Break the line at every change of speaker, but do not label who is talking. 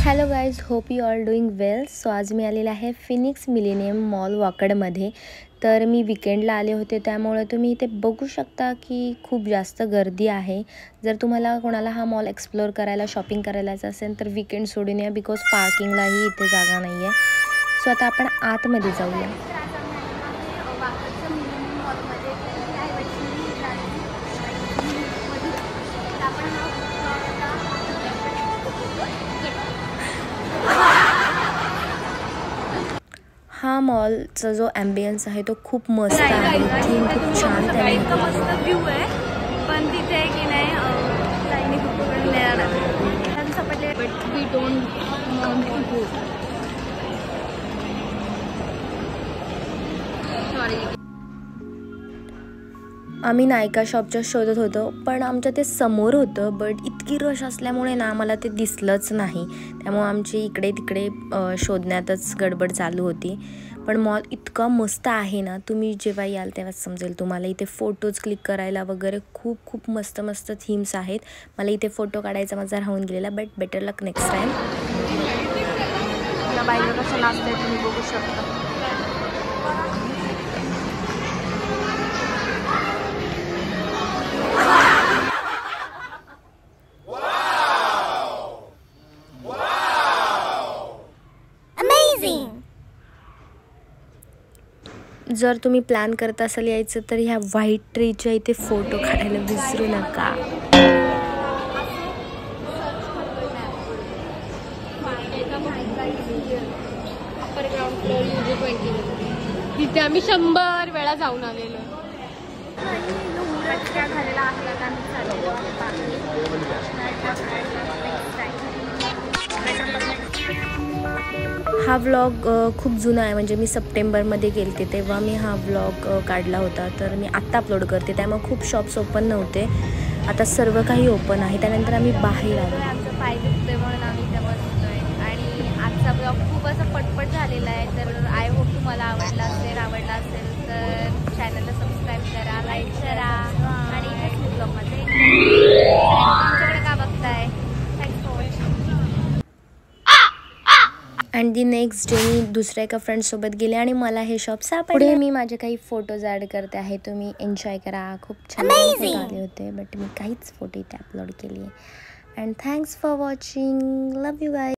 Hello guys, hope you all doing well. So आज मी आलेला आहे फिनिक्स मिलेनियम मॉल वाकडमध्ये. तर मी विकेंडला आले होते, त्यामुळे तुम्ही इथे बघू शकता की खूप जास्त गर्दी आहे. जर तुम्हाला कोणाला हा मॉल एक्सप्लोअर करायला, शॉपिंग करायलाच असेल तर विकेंड सोडून या, बिकॉज पार्किंगलाही इथे जागा नाही आहे. सो आता आपण आतमध्ये जाऊया. हा मॉलचा जो ॲम्बियन्स आहे तो खूप मस्त आहे. थीम खूप छान त्याने
मस्त व्ह्यू आहे, पण तिथे की नाही लाईनी खूप सपटले, but we don't want to go. Sorry.
आम्ही नायका शॉपच्या शोधत होतो, पण आमच्या ते समोर होतं, बट इतकी रश असल्यामुळे ना मला ते दिसलंच नाही. त्यामुळे आमची इकडे तिकडे शोधण्यातच गडबड चालू होती. पण मॉल इतका मस्त आहे ना, तुम्ही जेव्हा याल तेव्हाच समजेल तुम्हाला. इथे फोटोज क्लिक करायला वगैरे खूप खूप मस्त मस्त थीम्स आहेत. मला इथे फोटो काढायचा माझा राहून गेलेला, but better luck next time.
बाईला कसं नाचतंय तुम्ही बघू शकता.
जर तुम्ही प्लॅन करत असाल यायचं तर ह्या व्हाईट ट्रीच्या इथे फोटो काढायला विसरू नका.
अपर ग्राउंड फ्लोर तिथे आम्ही 100 वेळा जाऊन आलेलो. झालेला आहे आता
हा व्लॉग खूप जुना आहे, म्हणजे मी सप्टेंबरमध्ये गेलते तेव्हा मी हा व्लॉग काढला होता. तर मी आत्ता अपलोड करते, त्यामुळे खूप शॉप्स ओपन नव्हते. आता सर्व काही ओपन आहे. त्यानंतर आम्ही बाहेर आलो.
आमचं पाय दुखतोय म्हणून आम्ही इथे बसतोय. आणि आजचा ब्लॉग खूप असं पटपट झालेला आहे. तर आय होप तुम्हाला आवडला असेल तर चॅनलला सबस्क्राईब करा, लाईक करा आणि नेक्स्ट ब्लॉगमध्ये तुमच्याकडे का बघताय. Thanks for watching.
And the next day मी दुसऱ्या एका फ्रेंडसोबत गेले आणि मला हे शॉप सापडले. पुढे मी माझे काही फोटोज ॲड करते आहे, तुम्ही एन्जॉय करा. खूप छान फोटो आले होते, बट मी काहीच फोटो इथे अपलोड केली आहे. And thanks for watching. Love you guys.